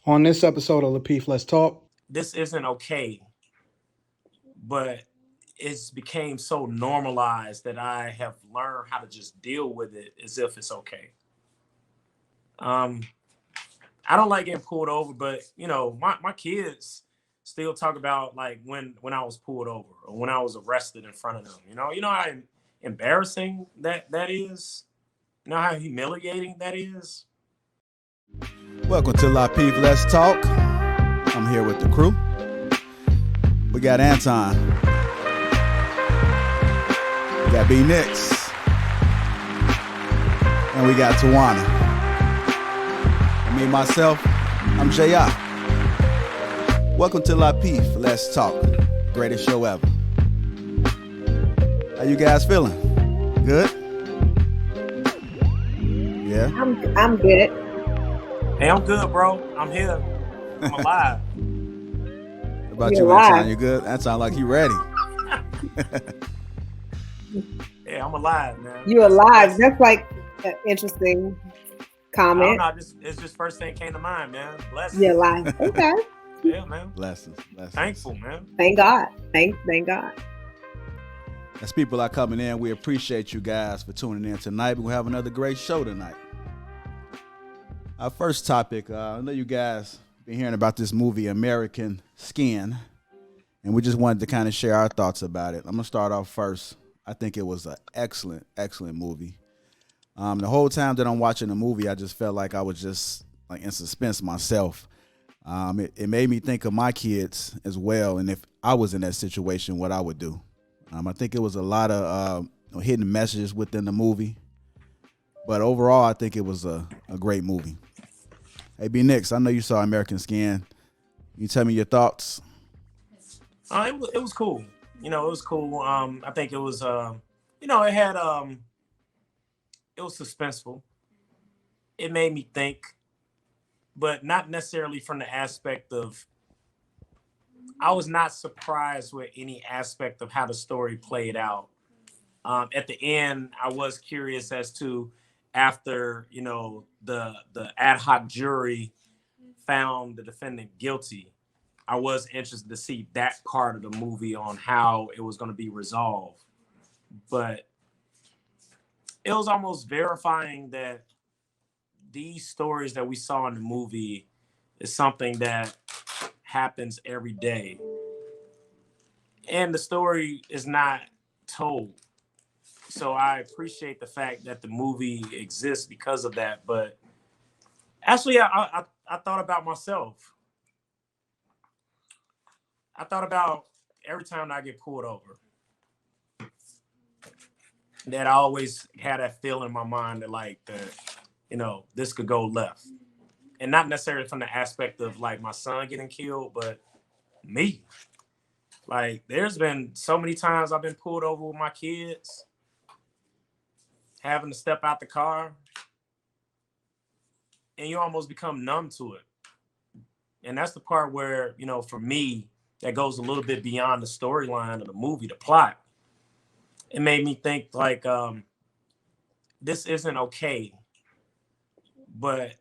On this episode of Lapeef, Let's Talk. This isn't okay, but it's became so normalized that I have learned how to just deal with it as if it's okay. Um, I don't like getting pulled over, but my kids still talk about like when I was pulled over or when I was arrested in front of them. You know how embarrassing that is. You know how humiliating that is. Welcome to Lapeef, Let's Talk. I'm here with the crew. We got Anton. We got B Nix. And we got Tawana. And me, myself, I'm J.I. Welcome to Lapeef, Let's Talk. Greatest show ever. How you guys feeling? Good? Yeah? I'm good. Hey, I'm good, bro. I'm here. I'm alive. What about You're you, alive. Anton? You good? Anton, like you ready. Yeah, I'm alive, man. You alive. That's like an interesting I don't comment. know. It's just first thing came to mind, man. Blessings. You're alive. Okay. Yeah, man. Blessings. Thankful, man. Thank God. Thank God. As people are coming in, we appreciate you guys for tuning in tonight. We're going to have another great show tonight. Our first topic, I know you guys been hearing about this movie, American Skin, and we just wanted to kind of share our thoughts about it. I'm going to start off first. I think it was an excellent movie. The whole time that I'm watching the movie, I just felt like I was just like in suspense myself. It made me think of my kids as well, and if I was in that situation, what I would do. I think it was a lot of hidden messages within the movie, but overall, I think it was a great movie. Hey, B Nix, I know you saw American Skin. You tell me your thoughts. It was cool. It was cool. I think it was. It had. It was suspenseful. It made me think, but not necessarily from the aspect of. I was not surprised with any aspect of how the story played out. At the end, I was curious as to after the ad hoc jury found the defendant guilty. I was interested to see that part of the movie on how it was going to be resolved, but it was almost verifying that these stories that we saw in the movie is something that happens every day, and the story is not told. So I appreciate the fact that the movie exists because of that. But actually, I thought about myself. I thought about every time I get pulled over, that I always had that feeling in my mind that this could go left. And not necessarily from the aspect of like my son getting killed, but me. Like there's been so many times I've been pulled over with my kids, having to step out the car, and you almost become numb to it. And that's the part where, for me, that goes a little bit beyond the storyline of the movie, the plot. It made me think like, this isn't okay, but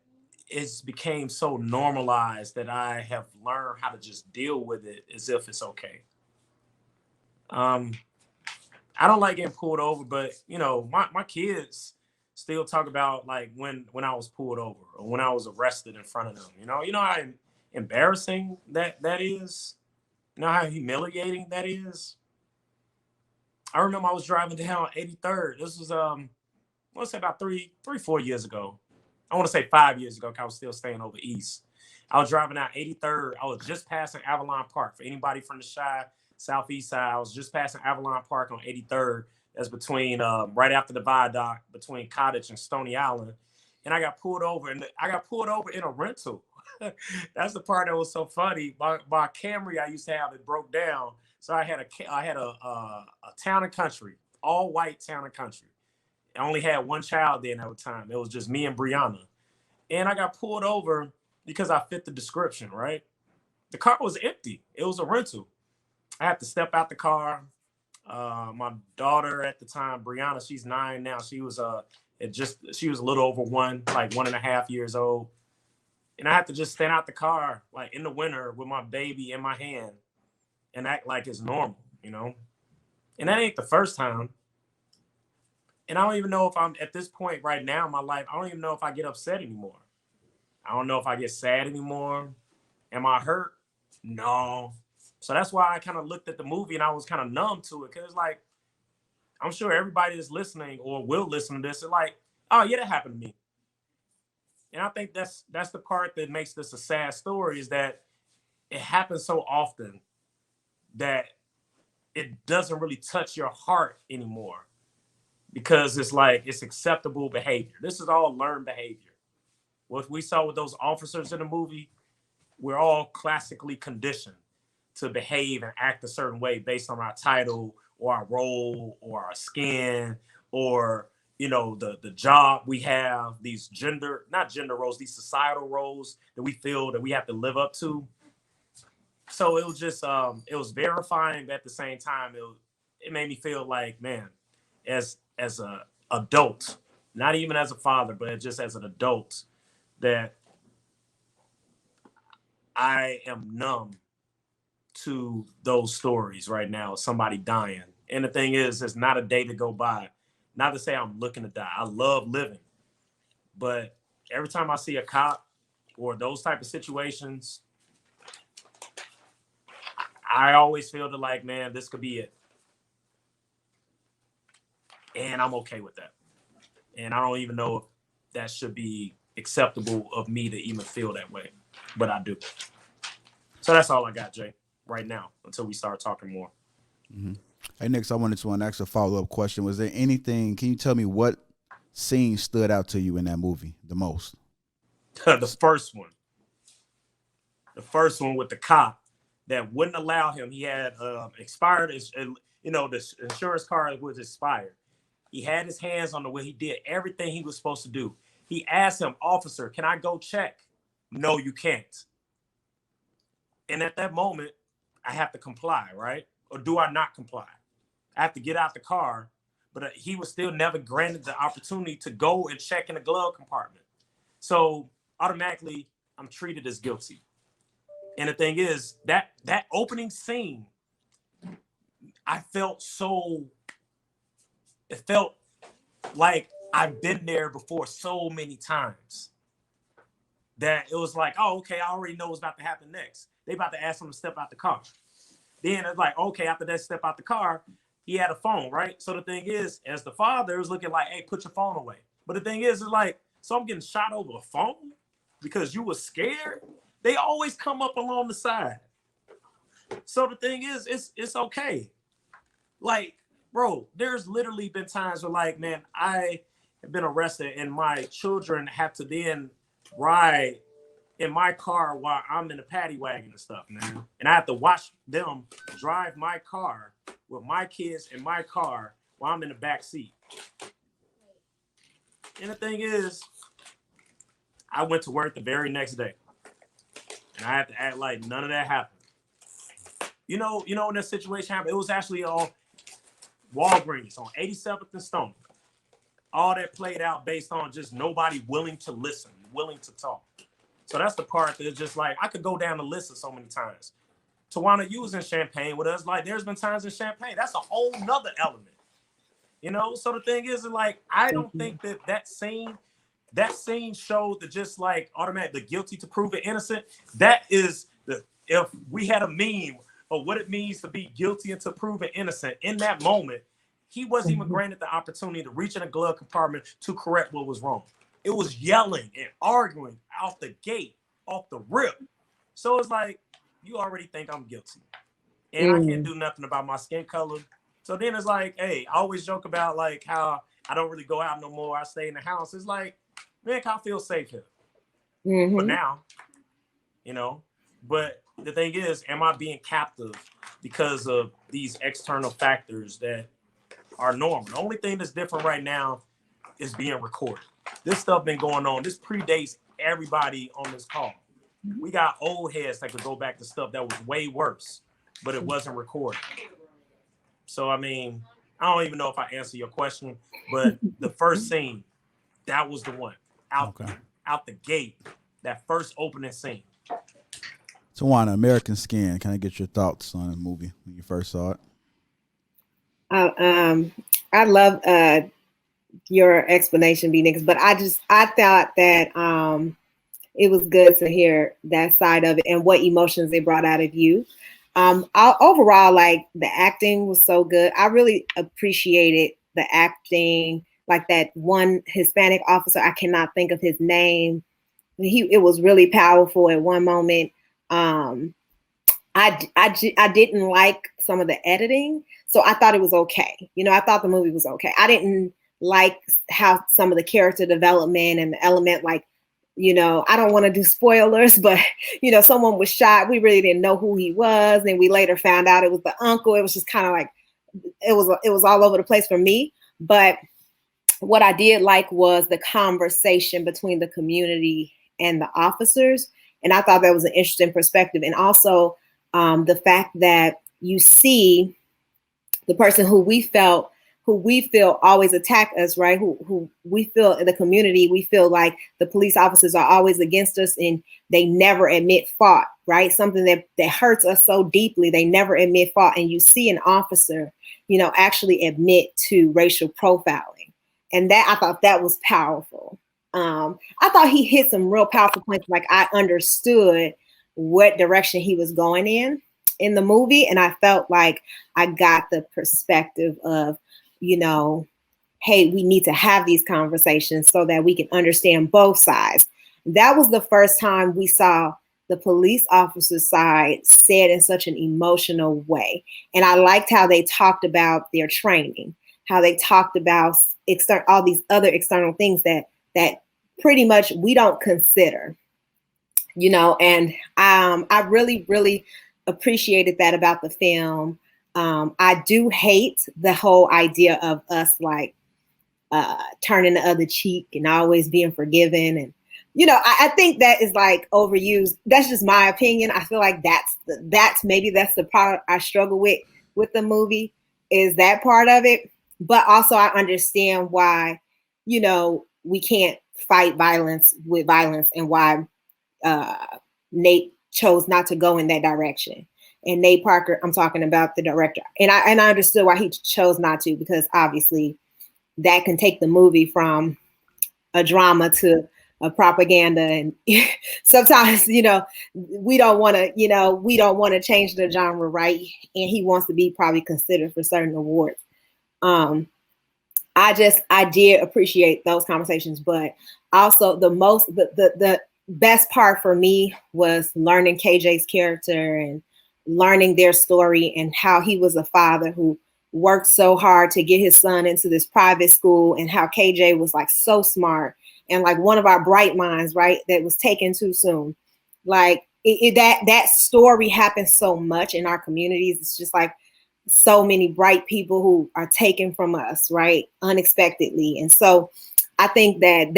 it's became so normalized that I have learned how to just deal with it as if it's okay. I don't like getting pulled over, but my kids still talk about like when I was pulled over or when I was arrested in front of them. You know how embarrassing that is. You know how humiliating that is. I remember I was driving down 83rd. This was I want to say about 4 years ago. I want to say 5 years ago, 'cause I was still staying over east. I was driving out 83rd. I was just passing Avalon Park. For anybody from the southeast side, I was just passing Avalon Park on 83rd. That's between right after the viaduct between Cottage and Stony Island. And I got pulled over, and I got pulled over in a rental. That's the part that was so funny. My Camry I used to have, it broke down, so I had a town and country, all white town and country. I only had one child then at the time. It was just me and Brianna. And I got pulled over because I fit the description, right? The car was empty. It was a rental. I had to step out the car. My daughter at the time, Brianna, she's 9 now. She was she was a little over 1.5 years old. And I have to just stand out the car like in the winter with my baby in my hand and act like it's normal, you know? And that ain't the first time. And I don't even know if I'm at this point right now in my life, I don't even know if I get upset anymore. I don't know if I get sad anymore. Am I hurt? No. So that's why I kind of looked at the movie and I was kind of numb to it. Cause like, I'm sure everybody that's listening or will listen to this is like, oh yeah, that happened to me. And I think that's the part that makes this a sad story is that it happens so often that it doesn't really touch your heart anymore because it's like it's acceptable behavior. This is all learned behavior. What we saw with those officers in the movie, we're all classically conditioned to behave and act a certain way based on our title or our role or our skin or you know the job we have, these not gender roles, these societal roles that we feel that we have to live up to. So it was just it was verifying, but at the same time it made me feel like, man, as a adult, not even as a father, but just as an adult, that I am numb to those stories right now, somebody dying. And the thing is, it's not a day to go by. Not to say I'm looking to die. I love living. But every time I see a cop or those type of situations, I always feel to like, man, this could be it. And I'm okay with that. And I don't even know if that should be acceptable of me to even feel that way. But I do. So that's all I got, Jay, right now, until we start talking more. Mm-hmm. Hey, Nick, so I wanted to ask a follow-up question. Was there anything, can you tell me what scene stood out to you in that movie the most? The first one. The first one with the cop that wouldn't allow him. He had expired, you know, the insurance card was expired. He had his hands on the wheel. He did everything he was supposed to do. He asked him, officer, can I go check? No, you can't. And at that moment, I have to comply, right? Or do I not comply? I have to get out the car, but he was still never granted the opportunity to go and check in the glove compartment. So automatically, I'm treated as guilty. And the thing is, that opening scene, I felt so, it felt like I've been there before so many times that it was like, oh, okay, I already know what's about to happen next. They about to ask him to step out the car. Then it's like, okay, after that step out the car, he had a phone, right? So the thing is, as the father, it was looking like, hey, put your phone away. But the thing is, it's like, so I'm getting shot over a phone because you were scared? They always come up along the side. So the thing is, it's okay. Like, bro, there's literally been times where like, man, I have been arrested and my children have to then ride in my car while I'm in the paddy wagon and stuff, man. And I have to watch them drive my car with my kids in my car while I'm in the back seat. And the thing is, I went to work the very next day. And I had to act like none of that happened. You know when that situation happened, it was actually on Walgreens on 87th and Stone. All that played out based on just nobody willing to listen, willing to talk. So that's the part that's just like, I could go down the list of so many times. Tawana, you was in Champagne with us. Like, there's been times in Champagne. That's a whole nother element. You know? So the thing is, like, I don't think that scene showed that just like automatic, the guilty to prove it innocent. That is if we had a meme of what it means to be guilty and to prove it innocent in that moment, he wasn't even granted the opportunity to reach in a glove compartment to correct what was wrong. It was yelling and arguing out the gate, off the rip. So it's like, you already think I'm guilty. And I can't do nothing about my skin color. So then it's like, hey, I always joke about like how I don't really go out no more. I stay in the house. It's like, man, I feel safe here. But now, you know, but the thing is, am I being captive because of these external factors that are normal? The only thing that's different right now is being recorded. This stuff been going on. This predates everybody on this call. We got old heads that could go back to stuff that was way worse, but it wasn't recorded. So, I mean, I don't even know if I answer your question, but the first scene, that was the one. Out the gate, that first opening scene. Tawana, American Skin. Can I get your thoughts on the movie when you first saw it? Uh, I love your explanation, B Nix, but I thought that it was good to hear that side of it and what emotions they brought out of you. Overall, like the acting was so good. I really appreciated the acting. Like that one Hispanic officer, I cannot think of his name. It was really powerful at one moment. I didn't like some of the editing, so I thought it was okay. I thought the movie was okay. I didn't like how some of the character development and the element, like, I don't want to do spoilers, but someone was shot. We really didn't know who he was, and we later found out it was the uncle. It was just kind of like it was all over the place for me. But what I did like was the conversation between the community and the officers, and I thought that was an interesting perspective. And also the fact that you see the person who we feel always attack us, right? Who we feel in the community, we feel like the police officers are always against us and they never admit fault, right? Something that hurts us so deeply, they never admit fault. And you see an officer, actually admit to racial profiling. And that, I thought that was powerful. I thought he hit some real powerful points. Like I understood what direction he was going in the movie. And I felt like I got the perspective of, hey, we need to have these conversations so that we can understand both sides. That was the first time we saw the police officer's side said in such an emotional way. And I liked how they talked about their training, how they talked about all these other external things that pretty much we don't consider, and I really, really appreciated that about the film. I do hate the whole idea of us like turning the other cheek and always being forgiven. And, I think that is like overused. That's just my opinion. I feel like that's the part I struggle with the movie, is that part of it. But also I understand why, we can't fight violence with violence, and why Nate chose not to go in that direction. And Nate Parker, I'm talking about the director. And I understood why he chose not to, because obviously that can take the movie from a drama to a propaganda. And sometimes, we don't want to change the genre, right? And he wants to be probably considered for certain awards. I did appreciate those conversations, but also the best part for me was learning KJ's character and learning their story, and how he was a father who worked so hard to get his son into this private school, and how KJ was like so smart and like one of our bright minds, right? That was taken too soon. Like that story happens so much in our communities. It's just like so many bright people who are taken from us, right? Unexpectedly. And so I think that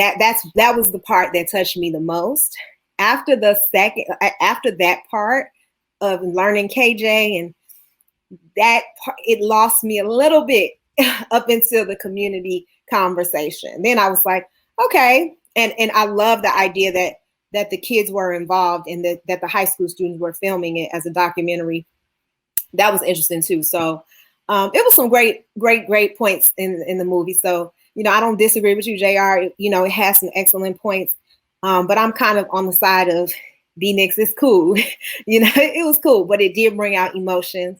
was the part that touched me the most. After that part of learning KJ, and that part, it lost me a little bit up until the community conversation. Then I was like, okay. And I love the idea that the kids were involved, and that the high school students were filming it as a documentary. That was interesting too. So it was some great points in the movie. So, I don't disagree with you, JR. It has some excellent points. But I'm kind of on the side of B-Nix. It's cool. It was cool, but it did bring out emotions.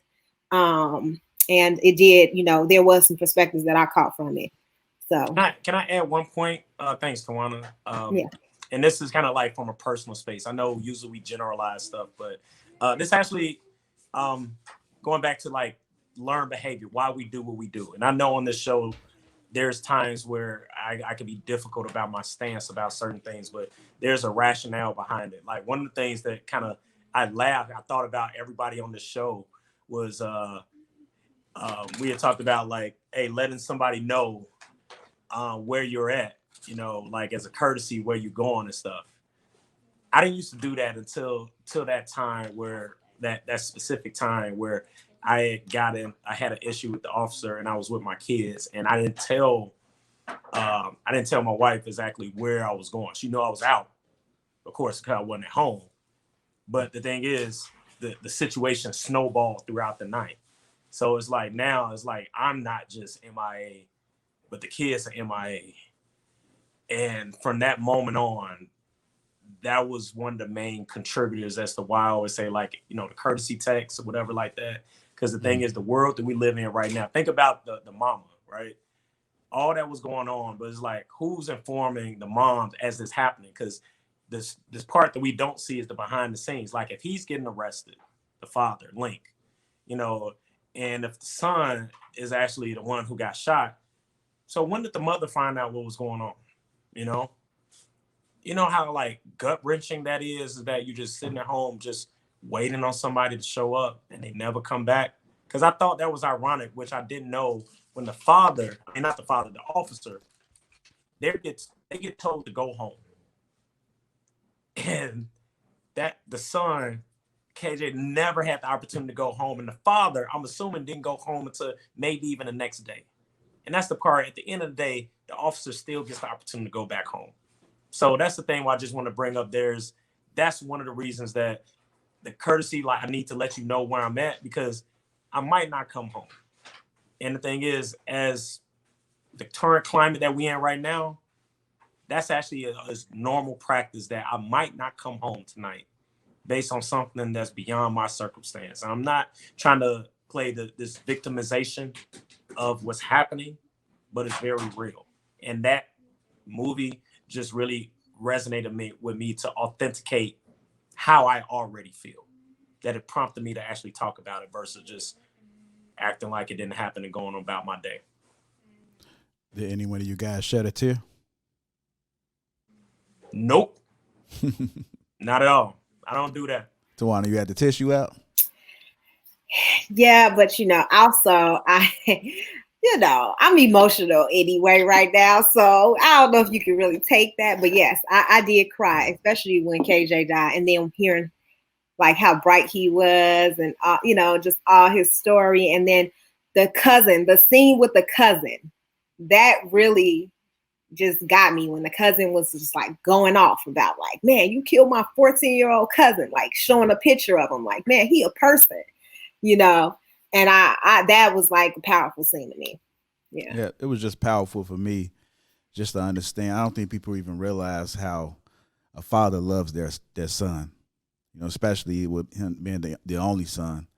And it did, there was some perspectives that I caught from it. So can I add one point? Thanks, Tawana. Yeah. And this is kind of like from a personal space. I know usually we generalize stuff, but this actually going back to like learned behavior, why we do what we do. And I know on this show, there's times where I can be difficult about my stance about certain things, but there's a rationale behind it. Like one of the things that kind of I thought about everybody on this show was we had talked about like, hey, letting somebody know where you're at, like as a courtesy where you're going and stuff. I didn't used to do that until that time where that specific time where I had an issue with the officer, and I was with my kids, and I didn't tell my wife exactly where I was going. She knew I was out, of course, because I wasn't at home. But the thing is, the situation snowballed throughout the night. So it's like now it's like I'm not just MIA, but the kids are MIA. And from that moment on, that was one of the main contributors as to why I always say, like, you know, the courtesy text or whatever like that. Because the thing is, the world that we live in right now, think about the mama, right? All that was going on, but it's like, who's informing the moms as this happening? Because this part that we don't see is the behind the scenes. Like if he's getting arrested, the father, Link, you know, and if the son is actually the one who got shot, so when did the mother find out what was going on? You know how like gut wrenching that is that you're just sitting at home just waiting on somebody to show up and they never come back. Because I thought that was ironic, which I didn't know when the father, I mean not the father, the officer, they get told to go home. And that the son, KJ, never had the opportunity to go home. And the father, I'm assuming, didn't go home until maybe even the next day. And that's the part, at the end of the day, the officer still gets the opportunity to go back home. So that's the thing why I just want to bring up that's one of the reasons that the courtesy, like I need to let you know where I'm at because I might not come home. And the thing is, as the current climate that we're in right now, that's actually a normal practice that I might not come home tonight based on something that's beyond my circumstance. I'm not trying to play this victimization of what's happening, but it's very real. And that movie just really resonated with me to authenticate how I already feel. That it prompted me to actually talk about it versus just acting like it didn't happen and going about my day. Did any one of you guys shed a tear? Nope. Not at all. I don't do that. Tawana, you had the tissue out? Yeah, but also I'm emotional anyway right now. So I don't know if you can really take that. But yes, I did cry, especially when KJ died. And then hearing like how bright he was and, just all his story. And then the scene with the cousin, that really just got me when the cousin was just like going off about like, man, you killed my 14-year-old cousin, like showing a picture of him like, man, he a person, and I that was like a powerful scene to me. Yeah, it was just powerful for me just to understand. I don't think people even realize how a father loves their son, especially with him being the only son.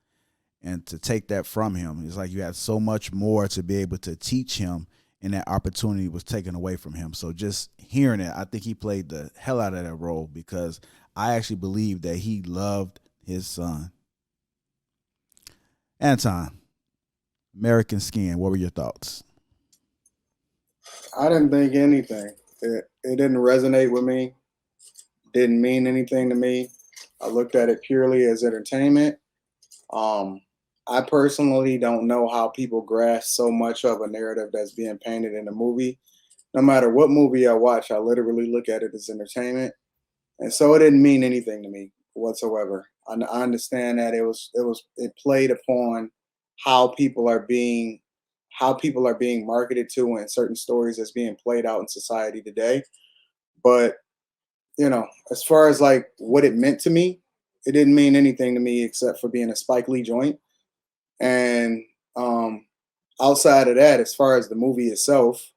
And to take that from him, it's like you had so much more to be able to teach him, and that opportunity was taken away from him. So just hearing it, I think he played the hell out of that role because I actually believe that he loved his son. Anton, American Skin, what were your thoughts? I didn't think anything. It didn't resonate with me. Didn't mean anything to me. I looked at it purely as entertainment. I personally don't know how people grasp so much of a narrative that's being painted in a movie. No matter what movie I watch, I literally look at it as entertainment. And so it didn't mean anything to me whatsoever. I understand that it played upon how people are being marketed to and certain stories that's being played out in society today. But, as far as like what it meant to me, it didn't mean anything to me except for being a Spike Lee joint. And outside of that, as far as the movie itself,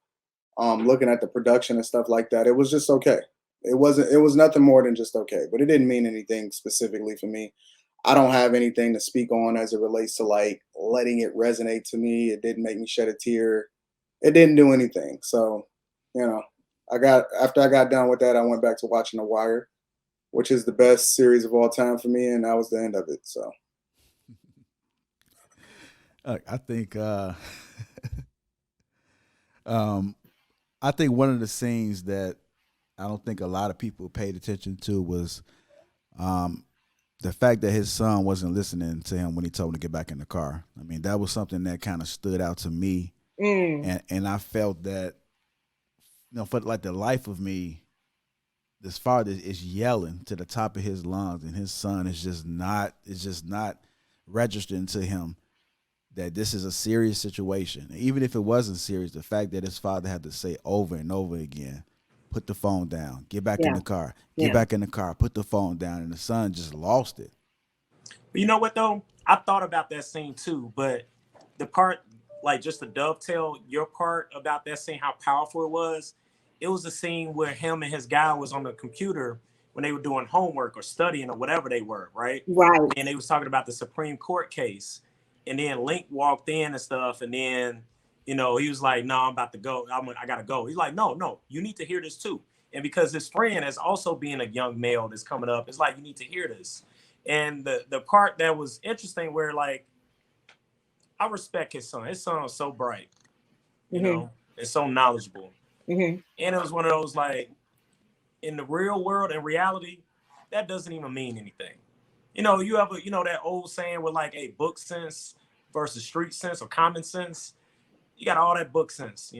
looking at the production and stuff like that, it was just okay. It was nothing more than just okay, but it didn't mean anything specifically for me. I don't have anything to speak on as it relates to like letting it resonate to me. It didn't make me shed a tear. It didn't do anything. So, after I got done with that, I went back to watching The Wire, which is the best series of all time for me, and that was the end of it. So I think I think one of the scenes that I don't think a lot of people paid attention to was the fact that his son wasn't listening to him when he told him to get back in the car. I mean, that was something that kind of stood out to me, and I felt that, for like the life of me, this father is yelling to the top of his lungs, and his son is just not registering to him that this is a serious situation. Even if it wasn't serious, the fact that his father had to say over and over again put the phone down, get back in Yeah. the car, get Yeah. back in the car, put the phone down, and the son just lost it. But you know what though? I thought about that scene too, but the part, like just to dovetail your part about that scene, how powerful it was a scene where him and his guy was on the computer when they were doing homework or studying or whatever they were, right? Right. And they was talking about the Supreme Court case. And then Link walked in and stuff, and then he was like, "No, I'm about to go. I gotta go." He's like, "No, no, you need to hear this too." And because his friend is also being a young male that's coming up, it's like you need to hear this. And the part that was interesting, where like I respect his son. His son was so bright, and so knowledgeable. Mm-hmm. And it was one of those like, in the real world, in reality, that doesn't even mean anything. You have that old saying with like a book sense versus street sense or common sense. You got all that book sense.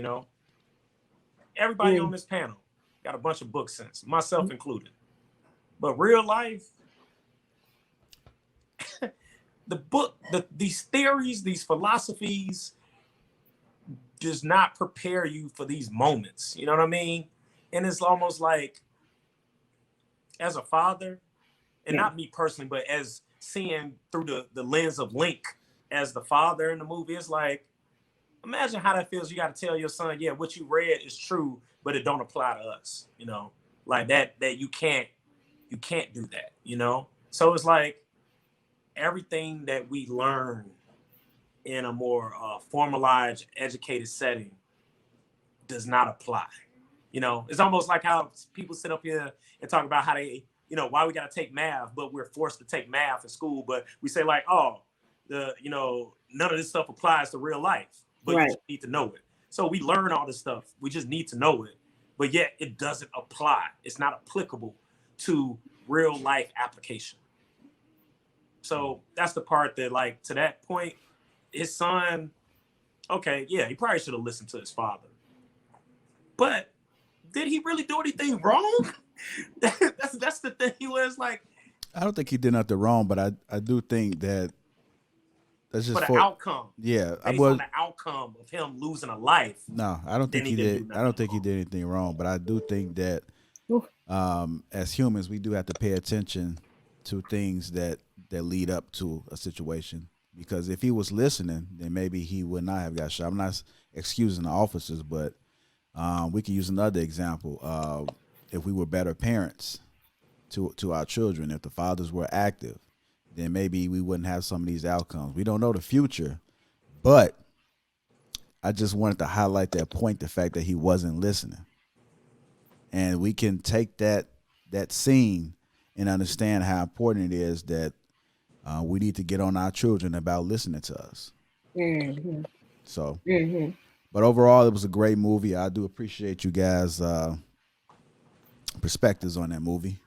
Everybody on this panel got a bunch of book sense, myself included. But real life, these theories, these philosophies, does not prepare you for these moments. You know what I mean? And it's almost like, as a father, and not me personally, but as seeing through the lens of Link as the father in the movie, it's like, imagine how that feels. You got to tell your son, yeah, what you read is true, but it don't apply to us. Like that you can't do that. So it's like everything that we learn in a more formalized, educated setting does not apply. It's almost like how people sit up here and talk about how they, why we got to take math, but we're forced to take math in school. But we say like, oh, none of this stuff applies to real life, but you just need to know it. So we learn all this stuff. We just need to know it, but yet it doesn't apply. It's not applicable to real life application. So that's the part that, like, to that point, his son, okay, yeah, he probably should have listened to his father. But did he really do anything wrong? that's the thing. He was like, I don't think he did nothing wrong, but I do think that that's just for the outcome. Yeah, based on the outcome of him losing a life. No, I don't think he did. I don't think he did anything wrong, but I do think that as humans, we do have to pay attention to things that lead up to a situation. Because if he was listening, then maybe he would not have got shot. I'm not excusing the officers, but we can use another example. If we were better parents to our children, if the fathers were active, then maybe we wouldn't have some of these outcomes. We don't know the future, but I just wanted to highlight that point, the fact that he wasn't listening. And we can take that scene and understand how important it is that we need to get on our children about listening to us. Mm-hmm. So, but overall, it was a great movie. I do appreciate you guys' perspectives on that movie.